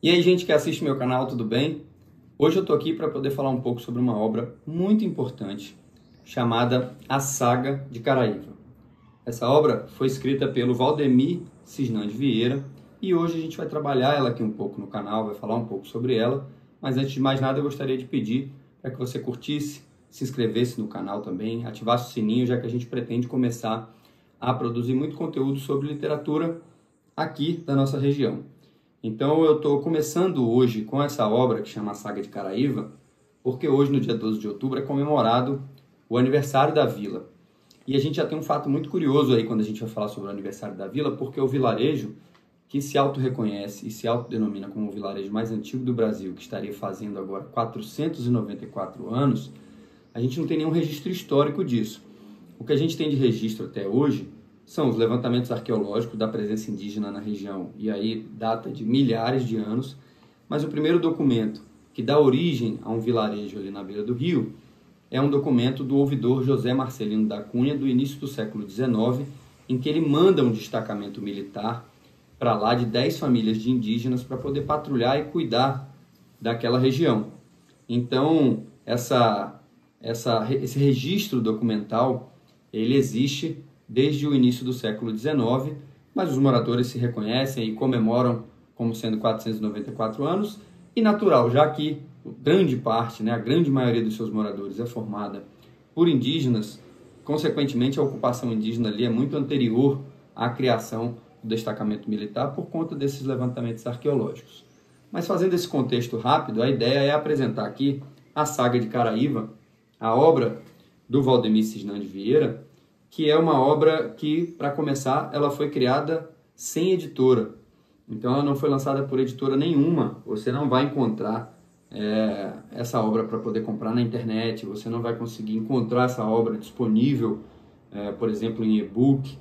E aí, gente que assiste meu canal, tudo bem? Hoje eu tô aqui para poder falar um pouco sobre uma obra muito importante chamada A Saga de Caraíva. Essa obra foi escrita pelo Valdemir Cisnandi Vieira e hoje a gente vai trabalhar ela aqui um pouco no canal, vai falar um pouco sobre ela, mas antes de mais nada eu gostaria de pedir para que você curtisse, se inscrevesse no canal também, ativasse o sininho, já que a gente pretende começar a produzir muito conteúdo sobre literatura aqui da nossa região. Então eu estou começando hoje com essa obra que chama A Saga de Caraíva, porque hoje, no dia 12 de outubro, é comemorado o aniversário da vila. E a gente já tem um fato muito curioso aí quando a gente vai falar sobre o aniversário da vila, porque o vilarejo que se auto-reconhece e se autodenomina como o vilarejo mais antigo do Brasil, que estaria fazendo agora 494 anos, a gente não tem nenhum registro histórico disso. O que a gente tem de registro até hoje são os levantamentos arqueológicos da presença indígena na região, e aí data de milhares de anos, mas o primeiro documento que dá origem a um vilarejo ali na beira do rio é um documento do ouvidor José Marcelino da Cunha, do início do século XIX, em que ele manda um destacamento militar para lá de 10 famílias de indígenas para poder patrulhar e cuidar daquela região. Então, esse registro documental, ele existe desde o início do século XIX, mas os moradores se reconhecem e comemoram como sendo 494 anos, e natural, já que grande parte, a grande maioria dos seus moradores é formada por indígenas, consequentemente a ocupação indígena ali é muito anterior à criação do destacamento militar por conta desses levantamentos arqueológicos. Mas fazendo esse contexto rápido, a ideia é apresentar aqui a Saga de Caraíva, a obra do Valdemir Cisnandi Vieira, que é uma obra que, para começar, ela foi criada sem editora. Então, ela não foi lançada por editora nenhuma. Você não vai encontrar essa obra para poder comprar na internet, você não vai conseguir encontrar essa obra disponível, por exemplo, em e-book.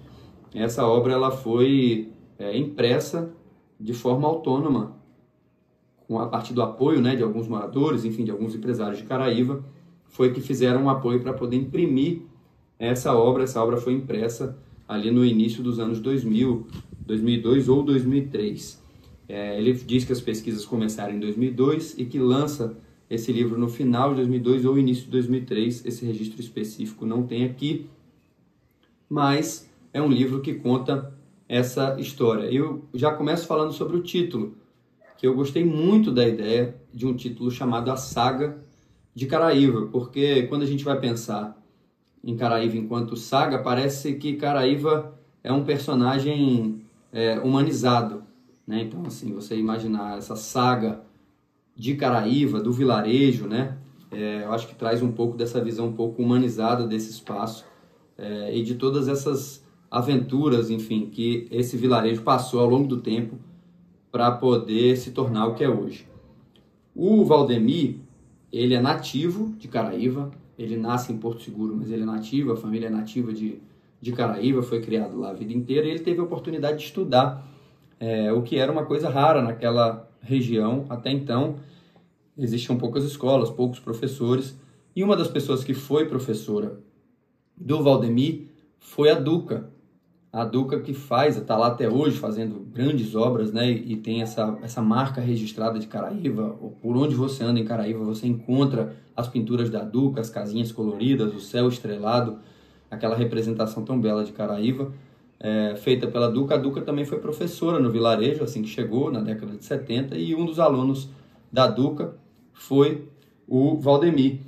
Essa obra ela foi impressa de forma autônoma, a partir do apoio de alguns moradores, enfim, de alguns empresários de Caraíva, foi que fizeram um apoio para poder imprimir essa obra foi impressa ali no início dos anos 2000, 2002 ou 2003. Ele diz que as pesquisas começaram em 2002 e que lança esse livro no final de 2002 ou início de 2003. Esse registro específico não tem aqui, mas é um livro que conta essa história. Eu já começo falando sobre o título, que eu gostei muito da ideia de um título chamado A Saga de Caraíva, porque quando a gente vai pensar em Caraíva enquanto saga, parece que Caraíva é um personagem humanizado, Então, assim, você imaginar essa saga de Caraíva, do vilarejo, eu acho que traz um pouco dessa visão um pouco humanizada desse espaço e de todas essas aventuras, enfim, que esse vilarejo passou ao longo do tempo para poder se tornar o que é hoje. O Valdemir, ele é nativo de Caraíva. Ele nasce em Porto Seguro, mas ele é nativo, a família é nativa de Caraíva, foi criado lá a vida inteira, e ele teve a oportunidade de estudar, o que era uma coisa rara naquela região. Até então, existiam poucas escolas, poucos professores, e uma das pessoas que foi professora do Valdemir foi a Duca que está lá até hoje fazendo grandes obras, e tem essa marca registrada de Caraíva. Por onde você anda em Caraíva, você encontra as pinturas da Duca, as casinhas coloridas, o céu estrelado, aquela representação tão bela de Caraíva, feita pela Duca. A Duca também foi professora no vilarejo, assim que chegou, na década de 70, e um dos alunos da Duca foi o Valdemir.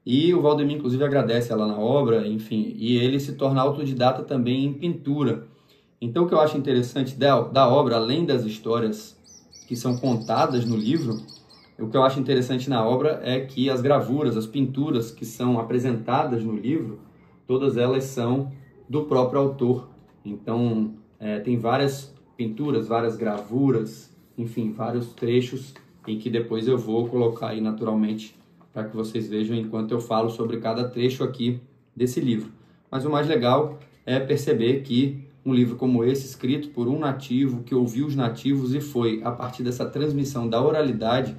E o Valdemir, inclusive, agradece ela na obra, enfim, e ele se torna autodidata também em pintura. Então, o que eu acho interessante da obra, além das histórias que são contadas no livro, o que eu acho interessante na obra é que as gravuras, as pinturas que são apresentadas no livro, todas elas são do próprio autor. Então, tem várias pinturas, várias gravuras, enfim, vários trechos em que depois eu vou colocar aí naturalmente para que vocês vejam enquanto eu falo sobre cada trecho aqui desse livro. Mas o mais legal é perceber que um livro como esse, escrito por um nativo, que ouviu os nativos e foi, a partir dessa transmissão da oralidade,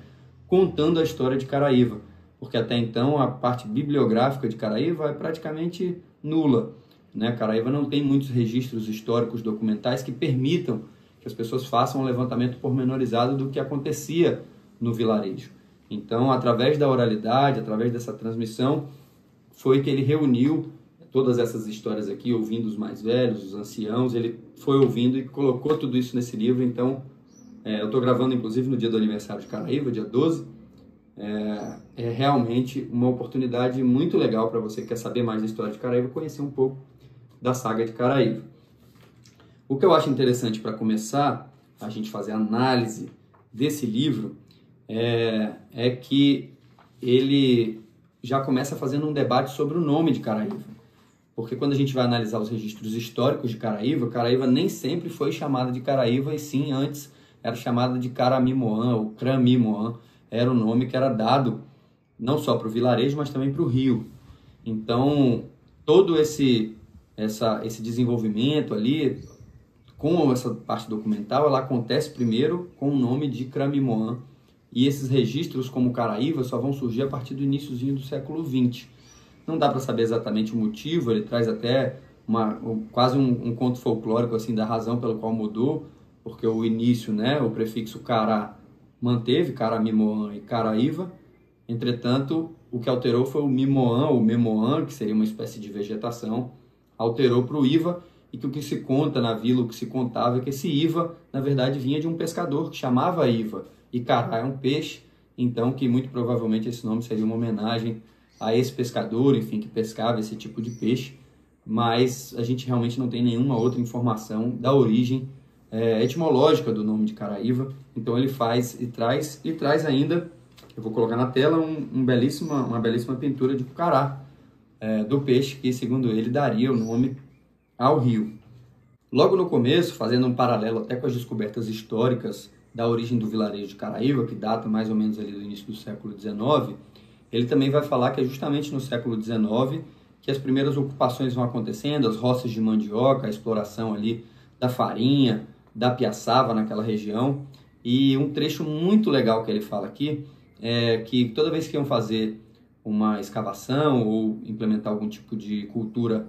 contando a história de Caraíva. Porque até então a parte bibliográfica de Caraíva é praticamente nula. Caraíva não tem muitos registros históricos documentais que permitam que as pessoas façam um levantamento pormenorizado do que acontecia no vilarejo. Então, através da oralidade, através dessa transmissão, foi que ele reuniu todas essas histórias aqui, ouvindo os mais velhos, os anciãos, ele foi ouvindo e colocou tudo isso nesse livro. Então, eu estou gravando, inclusive, no dia do aniversário de Caraíva, dia 12. É realmente uma oportunidade muito legal para você que quer saber mais da história de Caraíva, conhecer um pouco da saga de Caraíva. O que eu acho interessante para começar a gente fazer a análise desse livro é que ele já começa fazendo um debate sobre o nome de Caraíva. Porque quando a gente vai analisar os registros históricos de Caraíva, Caraíva nem sempre foi chamada de Caraíva, e sim, antes era chamada de Caramimoã ou Cramimoã. Era o nome que era dado não só para o vilarejo, mas também para o rio. Então, todo esse desenvolvimento ali, com essa parte documental, ela acontece primeiro com o nome de Cramimoã. E esses registros como Caraíva só vão surgir a partir do iniciozinho do século XX. Não dá para saber exatamente o motivo, ele traz até quase um conto folclórico assim, da razão pela qual mudou, porque o início, né, o prefixo Cará manteve, Caramimoã e Caraíva. Entretanto, o que alterou foi o Mimoã, ou Memoã, que seria uma espécie de vegetação, alterou para o Iva, e que o que se conta na vila, o que se contava é que esse Iva, na verdade, vinha de um pescador que chamava Iva, e Cará é um peixe, então que muito provavelmente esse nome seria uma homenagem a esse pescador, enfim, que pescava esse tipo de peixe, mas a gente realmente não tem nenhuma outra informação da origem etimológica do nome de Caraíva. Então ele faz e traz ainda, eu vou colocar na tela, uma belíssima pintura de Cará, do peixe, que segundo ele daria o nome ao rio. Logo no começo, fazendo um paralelo até com as descobertas históricas da origem do vilarejo de Caraíva, que data mais ou menos ali do início do século XIX, ele também vai falar que é justamente no século XIX que as primeiras ocupações vão acontecendo, as roças de mandioca, a exploração ali da farinha, da piaçava naquela região. E um trecho muito legal que ele fala aqui é que toda vez que iam fazer uma escavação ou implementar algum tipo de cultura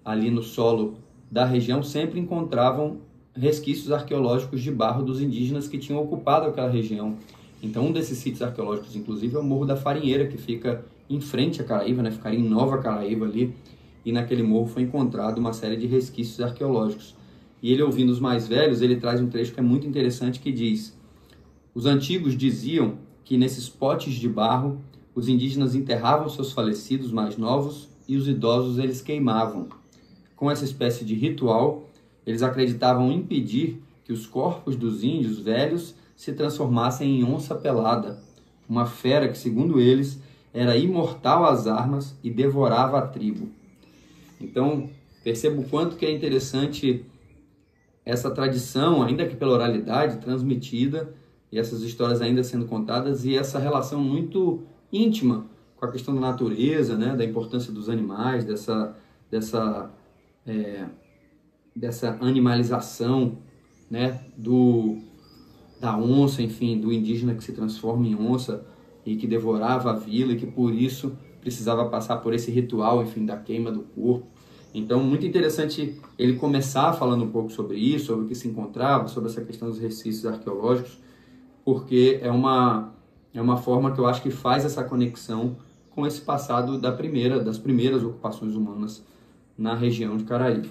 ali no solo da região, sempre encontravam resquícios arqueológicos de barro dos indígenas que tinham ocupado aquela região. Então, um desses sítios arqueológicos, inclusive, é o Morro da Farinheira, que fica em frente a Caraíva, né? Ficaria em Nova Caraíva ali, e naquele morro foi encontrado uma série de resquícios arqueológicos. E ele, ouvindo os mais velhos, ele traz um trecho que é muito interessante, que diz: os antigos diziam que nesses potes de barro os indígenas enterravam seus falecidos mais novos e os idosos eles queimavam. Com essa espécie de ritual, eles acreditavam impedir que os corpos dos índios velhos se transformassem em onça pelada, uma fera que, segundo eles, era imortal às armas e devorava a tribo. Então, perceba o quanto que é interessante essa tradição, ainda que pela oralidade, transmitida, e essas histórias ainda sendo contadas, e essa relação muito íntima com a questão da natureza, né, da importância dos animais, dessa animalização, né, da onça, enfim, do indígena que se transforma em onça e que devorava a vila e que por isso precisava passar por esse ritual, enfim, da queima do corpo. Então, muito interessante ele começar falando um pouco sobre isso, sobre o que se encontrava, sobre essa questão dos resquícios arqueológicos, porque é uma forma que eu acho que faz essa conexão com esse passado das primeiras ocupações humanas na região de Caraíva.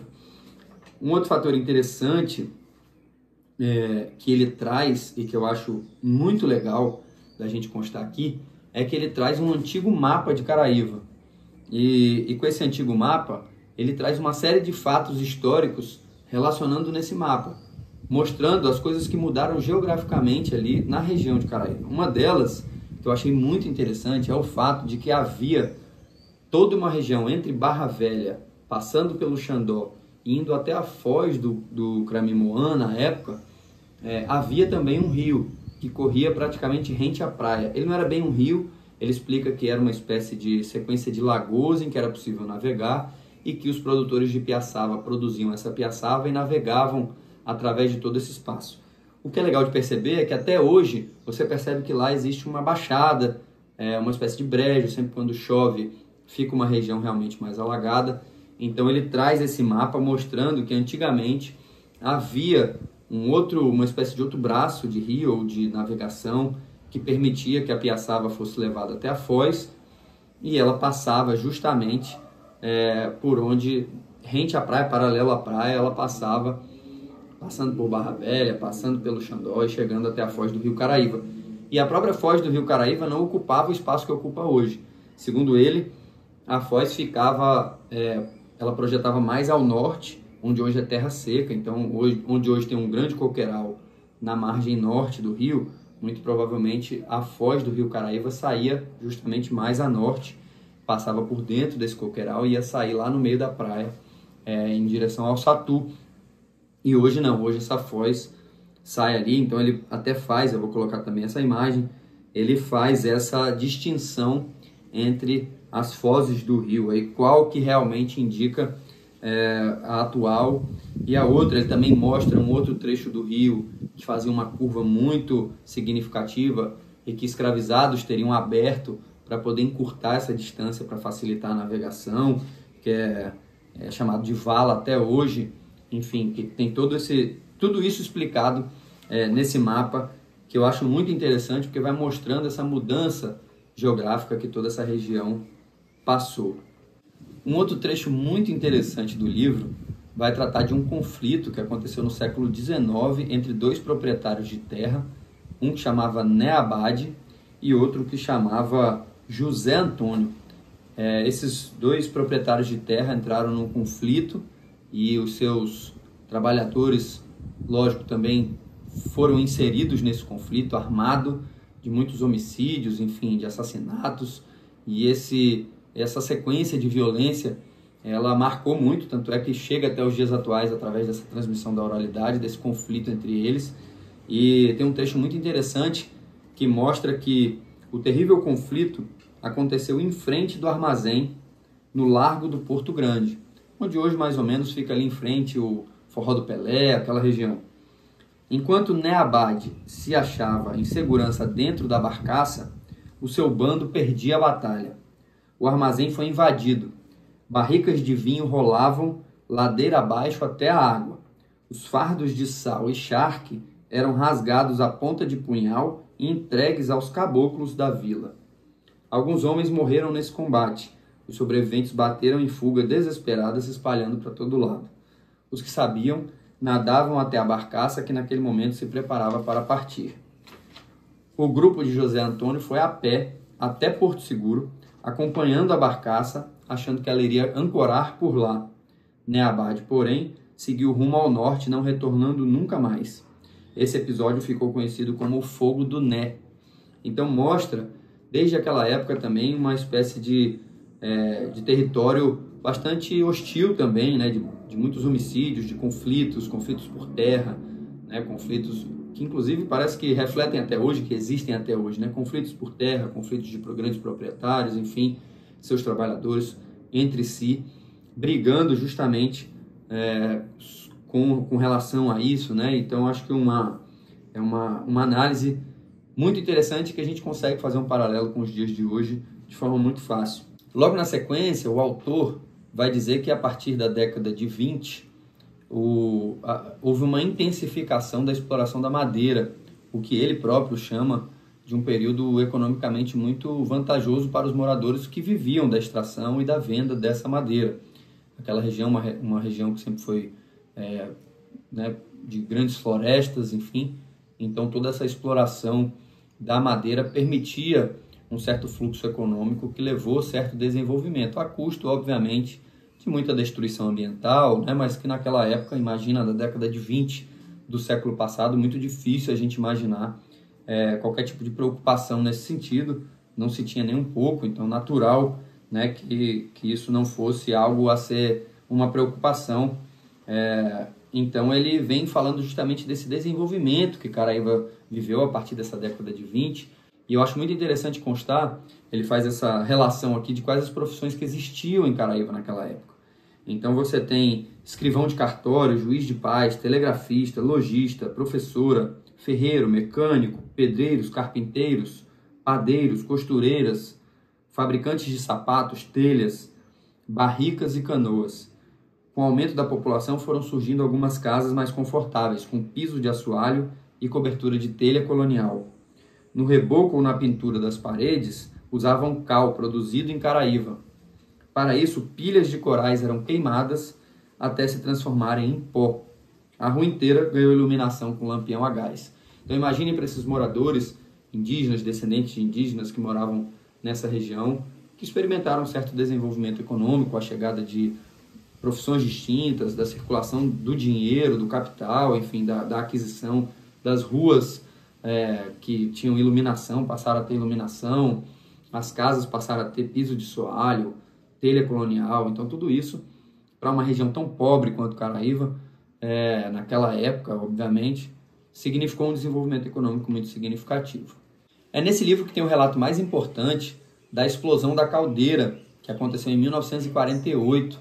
Um outro fator interessante que ele traz, e que eu acho muito legal da gente constar aqui, é que ele traz um antigo mapa de Caraíva. E com esse antigo mapa, ele traz uma série de fatos históricos relacionando nesse mapa, mostrando as coisas que mudaram geograficamente ali na região de Caraíva. Uma delas, que eu achei muito interessante, é o fato de que havia toda uma região entre Barra Velha, passando pelo Xandó, indo até a foz do Cramimoã na época, havia também um rio que corria praticamente rente à praia. Ele não era bem um rio, ele explica que era uma espécie de sequência de lagoas em que era possível navegar e que os produtores de piaçava produziam essa piaçava e navegavam através de todo esse espaço. O que é legal de perceber é que até hoje você percebe que lá existe uma baixada, uma espécie de brejo, sempre quando chove fica uma região realmente mais alagada. Então ele traz esse mapa mostrando que antigamente havia uma espécie de outro braço de rio ou de navegação que permitia que a piaçava fosse levada até a foz, e ela passava justamente por onde, rente à praia, paralelo à praia, ela passava, passando por Barra Velha, passando pelo Xandó e chegando até a foz do Rio Caraíva. E a própria foz do Rio Caraíva não ocupava o espaço que ocupa hoje. Segundo ele, a foz ficava, ela projetava mais ao norte, onde hoje é terra seca. Então, onde hoje tem um grande coqueiral na margem norte do rio, muito provavelmente a foz do Rio Caraíva saía justamente mais a norte, passava por dentro desse coqueiral e ia sair lá no meio da praia, em direção ao Satu. E hoje não, hoje essa foz sai ali, então ele até faz, eu vou colocar também essa imagem, ele faz essa distinção entre as fozes do rio, aí qual que realmente indica a atual e a outra. Ele também mostra um outro trecho do rio que fazia uma curva muito significativa e que escravizados teriam aberto para poder encurtar essa distância para facilitar a navegação, que é chamado de vala até hoje. Enfim, que tem tudo isso explicado nesse mapa, que eu acho muito interessante, porque vai mostrando essa mudança geográfica que toda essa região passou. Um outro trecho muito interessante do livro vai tratar de um conflito que aconteceu no século XIX entre dois proprietários de terra, um que chamava Neabade e outro que chamava José Antônio. Esses dois proprietários de terra entraram num conflito e os seus trabalhadores, lógico, também foram inseridos nesse conflito armado, de muitos homicídios, enfim, de assassinatos, e essa sequência de violência, ela marcou muito, tanto é que chega até os dias atuais através dessa transmissão da oralidade, desse conflito entre eles. E tem um trecho muito interessante que mostra que o terrível conflito aconteceu em frente do armazém, no Largo do Porto Grande, onde hoje mais ou menos fica ali em frente o Forró do Pelé, aquela região. Enquanto Neabade se achava em segurança dentro da barcaça, o seu bando perdia a batalha. O armazém foi invadido. Barricas de vinho rolavam ladeira abaixo até a água. Os fardos de sal e charque eram rasgados à ponta de punhal e entregues aos caboclos da vila. Alguns homens morreram nesse combate. Os sobreviventes bateram em fuga desesperadas, se espalhando para todo lado. Os que sabiam nadavam até a barcaça que naquele momento se preparava para partir. O grupo de José Antônio foi a pé até Porto Seguro, acompanhando a barcaça, achando que ela iria ancorar por lá. Neabade, porém, seguiu rumo ao norte, não retornando nunca mais. Esse episódio ficou conhecido como o Fogo do Né. Então mostra, desde aquela época também, uma espécie de território bastante hostil também, né? De muitos homicídios, de conflitos por terra, né? Conflitos que inclusive parece que refletem até hoje, que existem até hoje, né? Conflitos por terra, conflitos de grandes proprietários, enfim, seus trabalhadores entre si, brigando justamente com relação a isso, né? Então acho que é uma análise muito interessante que a gente consegue fazer um paralelo com os dias de hoje de forma muito fácil. Logo na sequência, o autor vai dizer que a partir da década de 20, houve uma intensificação da exploração da madeira, o que ele próprio chama de um período economicamente muito vantajoso para os moradores que viviam da extração e da venda dessa madeira. Aquela região, uma região que sempre foi de grandes florestas, enfim, então toda essa exploração da madeira permitia um certo fluxo econômico que levou certo desenvolvimento, a custo, obviamente, de muita destruição ambiental, né? Mas que naquela época, imagina, da década de 20 do século passado, muito difícil a gente imaginar qualquer tipo de preocupação nesse sentido, não se tinha nem um pouco, então natural, né, que isso não fosse algo a ser uma preocupação. Então ele vem falando justamente desse desenvolvimento que Caraíva viveu a partir dessa década de 20, e eu acho muito interessante constar, ele faz essa relação aqui de quais as profissões que existiam em Caraíva naquela época. Então você tem escrivão de cartório, juiz de paz, telegrafista, lojista, professora, ferreiro, mecânico, pedreiros, carpinteiros, padeiros, costureiras, fabricantes de sapatos, telhas, barricas e canoas. Com o aumento da população foram surgindo algumas casas mais confortáveis, com piso de assoalho e cobertura de telha colonial. No reboco ou na pintura das paredes, usavam cal produzido em Caraíva. Para isso, pilhas de corais eram queimadas até se transformarem em pó. A rua inteira ganhou iluminação com lampião a gás. Então imaginem para esses moradores indígenas, descendentes de indígenas que moravam nessa região, que experimentaram um certo desenvolvimento econômico, a chegada de profissões distintas, da circulação do dinheiro, do capital, enfim, da aquisição das ruas que tinham iluminação, passaram a ter iluminação, as casas passaram a ter piso de soalho, telha colonial. Então tudo isso, para uma região tão pobre quanto Caraíva, naquela época, obviamente, significou um desenvolvimento econômico muito significativo. É nesse livro que tem o relato mais importante da explosão da caldeira, que aconteceu em 1948,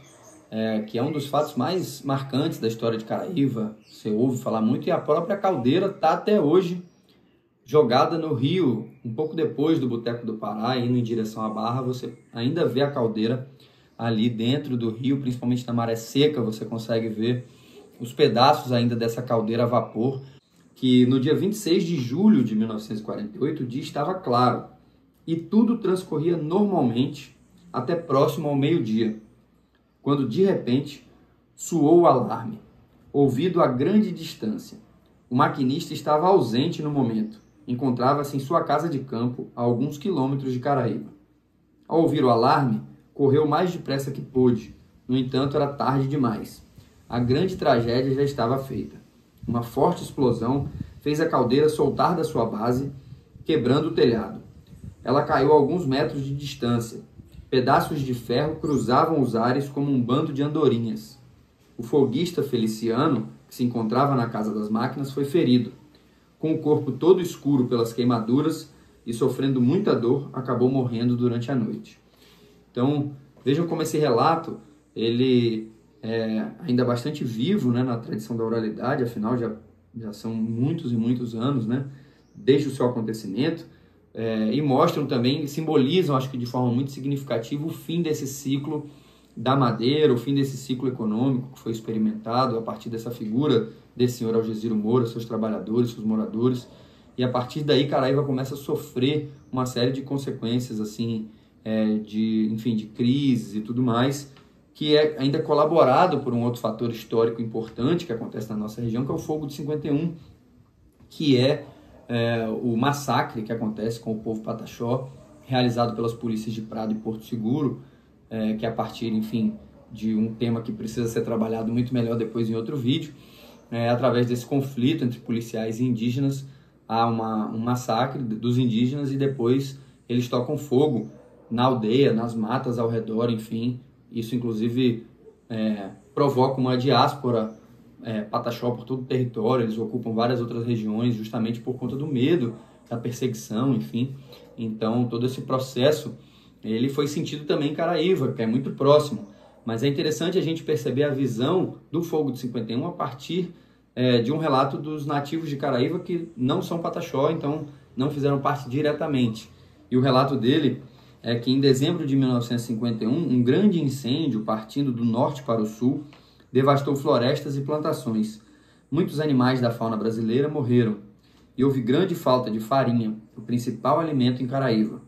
que é um dos fatos mais marcantes da história de Caraíva. Você ouve falar muito, e a própria caldeira está até hoje jogada no rio, um pouco depois do Boteco do Pará, indo em direção à Barra, você ainda vê a caldeira ali dentro do rio, principalmente na maré seca, você consegue ver os pedaços ainda dessa caldeira a vapor, que no dia 26 de julho de 1948 o dia estava claro e tudo transcorria normalmente até próximo ao meio-dia, quando de repente soou o alarme, ouvido a grande distância. O maquinista estava ausente no momento, encontrava-se em sua casa de campo a alguns quilômetros de Caraíva. Ao ouvir o alarme, correu o mais depressa que pôde, no entanto era tarde demais. A grande tragédia já estava feita. Uma forte explosão fez a caldeira soltar da sua base, quebrando o telhado. Ela caiu a alguns metros de distância. Pedaços de ferro cruzavam os ares como um bando de andorinhas. O foguista Feliciano, que se encontrava na casa das máquinas, foi ferido. Com o corpo todo escuro pelas queimaduras e sofrendo muita dor, acabou morrendo durante a noite. Então, vejam como esse relato, ele ainda bastante vivo, né, na tradição da oralidade, afinal já são muitos e muitos anos, né, desde o seu acontecimento, e mostram também, simbolizam, acho que de forma muito significativa, o fim desse ciclo da madeira, o fim desse ciclo econômico que foi experimentado a partir dessa figura desse senhor Algesiro Moura, seus trabalhadores, seus moradores, e a partir daí Caraíva começa a sofrer uma série de consequências, assim, de crises e tudo mais, que é ainda colaborado por um outro fator histórico importante que acontece na nossa região, que é o Fogo de 51, que o massacre que acontece com o povo Pataxó, realizado pelas polícias de Prado e Porto Seguro, que a partir, enfim, de um tema que precisa ser trabalhado muito melhor depois em outro vídeo, através desse conflito entre policiais e indígenas, há um massacre dos indígenas e depois eles tocam fogo na aldeia, nas matas ao redor, enfim. Isso, inclusive, provoca uma diáspora Pataxó por todo o território. Eles ocupam várias outras regiões justamente por conta do medo, da perseguição, enfim. Então, todo esse processo ele foi sentido também em Caraíva, que é muito próximo. Mas é interessante a gente perceber a visão do Fogo de 51 a partir de um relato dos nativos de Caraíva que não são Pataxó, então não fizeram parte diretamente. E o relato dele é que em dezembro de 1951, um grande incêndio partindo do norte para o sul devastou florestas e plantações. Muitos animais da fauna brasileira morreram e houve grande falta de farinha, o principal alimento em Caraíva.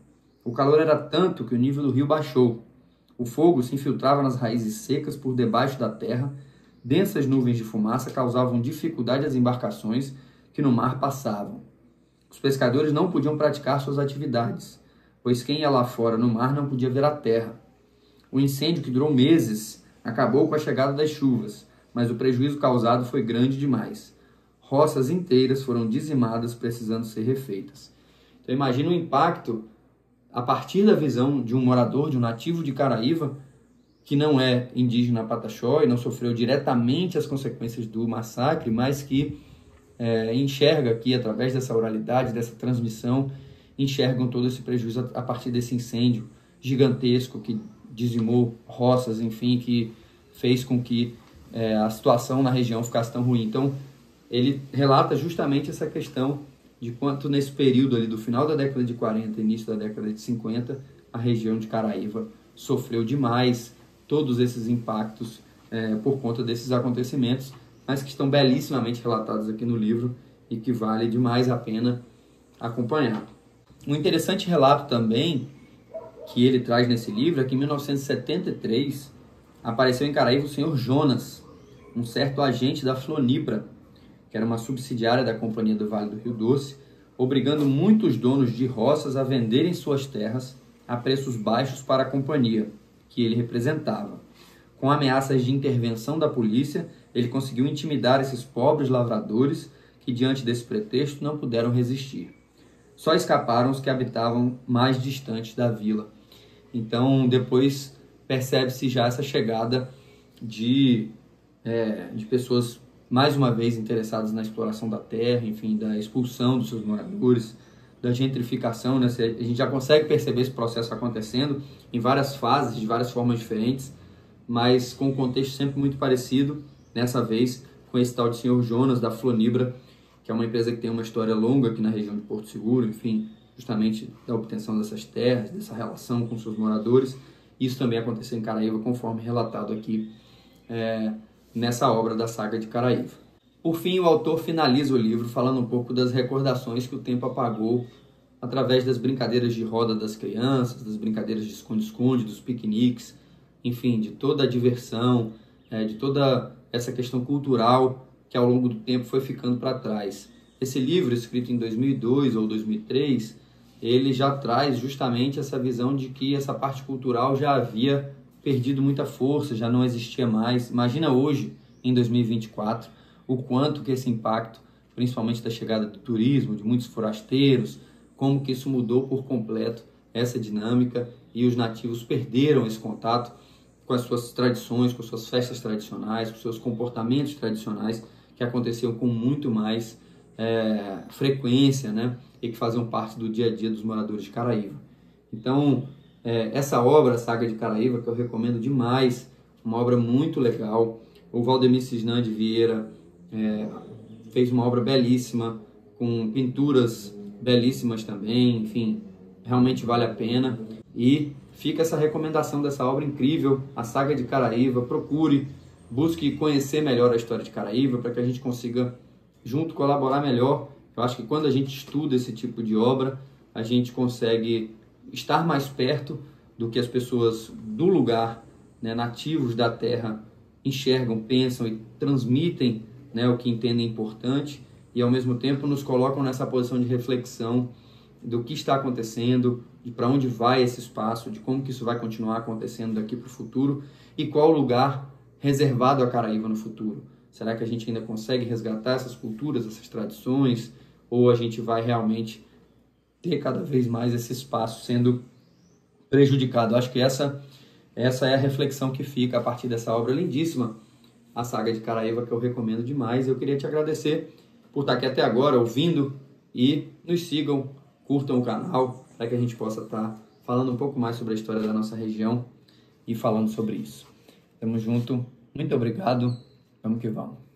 O calor era tanto que o nível do rio baixou. O fogo se infiltrava nas raízes secas por debaixo da terra. Densas nuvens de fumaça causavam dificuldade às embarcações que no mar passavam. Os pescadores não podiam praticar suas atividades, pois quem ia lá fora no mar não podia ver a terra. O incêndio, que durou meses, acabou com a chegada das chuvas, mas o prejuízo causado foi grande demais. Roças inteiras foram dizimadas, precisando ser refeitas. Então imagina o impacto a partir da visão de um morador, de um nativo de Caraíva, que não é indígena Pataxó e não sofreu diretamente as consequências do massacre, mas que enxerga aqui, através dessa oralidade, dessa transmissão, enxergam todo esse prejuízo a partir desse incêndio gigantesco que dizimou roças, enfim, que fez com que a situação na região ficasse tão ruim. Então, ele relata justamente essa questão de quanto nesse período ali do final da década de 40 início da década de 50, a região de Caraíva sofreu demais todos esses impactos por conta desses acontecimentos, mas que estão belíssimamente relatados aqui no livro e que vale demais a pena acompanhar. Um interessante relato também que ele traz nesse livro é que em 1973 apareceu em Caraíva o senhor Jonas, um certo agente da Flonibra, que era uma subsidiária da Companhia do Vale do Rio Doce, obrigando muitos donos de roças a venderem suas terras a preços baixos para a companhia que ele representava. Com ameaças de intervenção da polícia, ele conseguiu intimidar esses pobres lavradores que, diante desse pretexto, não puderam resistir. Só escaparam os que habitavam mais distantes da vila. Então, depois percebe-se já essa chegada de pessoas, mais uma vez, interessadas na exploração da terra, enfim, da expulsão dos seus moradores, da gentrificação, né? A gente já consegue perceber esse processo acontecendo em várias fases, de várias formas diferentes, mas com um contexto sempre muito parecido, dessa vez com esse tal de senhor Jonas da Flonibra, que é uma empresa que tem uma história longa aqui na região de Porto Seguro, enfim, justamente da obtenção dessas terras, dessa relação com seus moradores. Isso também aconteceu em Caraíva, conforme relatado aqui nessa obra da saga de Caraíva. Por fim, o autor finaliza o livro falando um pouco das recordações que o tempo apagou através das brincadeiras de roda das crianças, das brincadeiras de esconde-esconde, dos piqueniques, enfim, de toda a diversão, de toda essa questão cultural que ao longo do tempo foi ficando para trás. Esse livro, escrito em 2002 ou 2003, ele já traz justamente essa visão de que essa parte cultural já havia perdido muita força, já não existia mais. Imagina hoje, em 2024, o quanto que esse impacto, principalmente da chegada do turismo, de muitos forasteiros, como que isso mudou por completo essa dinâmica e os nativos perderam esse contato com as suas tradições, com suas festas tradicionais, com seus comportamentos tradicionais que aconteciam com muito mais frequência, né? E que faziam parte do dia a dia dos moradores de Caraíva. Então, essa obra, a Saga de Caraíva, que eu recomendo demais, uma obra muito legal. O Valdemir Cisnandi Vieira fez uma obra belíssima, com pinturas belíssimas também, enfim, realmente vale a pena. E fica essa recomendação dessa obra incrível, a Saga de Caraíva. Procure, busque conhecer melhor a história de Caraíva, para que a gente consiga, junto, colaborar melhor. Eu acho que quando a gente estuda esse tipo de obra, a gente consegue estar mais perto do que as pessoas do lugar, né, nativos da terra, enxergam, pensam e transmitem, né, o que entendem importante, e ao mesmo tempo nos colocam nessa posição de reflexão do que está acontecendo, de para onde vai esse espaço, de como que isso vai continuar acontecendo daqui para o futuro e qual o lugar reservado a Caraíva no futuro. Será que a gente ainda consegue resgatar essas culturas, essas tradições, ou a gente vai realmente ter cada vez mais esse espaço sendo prejudicado? Acho que essa é a reflexão que fica a partir dessa obra lindíssima, a Saga de Caraíva, que eu recomendo demais. Eu queria te agradecer por estar aqui até agora, ouvindo, e nos sigam, curtam o canal, para que a gente possa estar falando um pouco mais sobre a história da nossa região e falando sobre isso. Tamo junto, muito obrigado, vamos que vamos.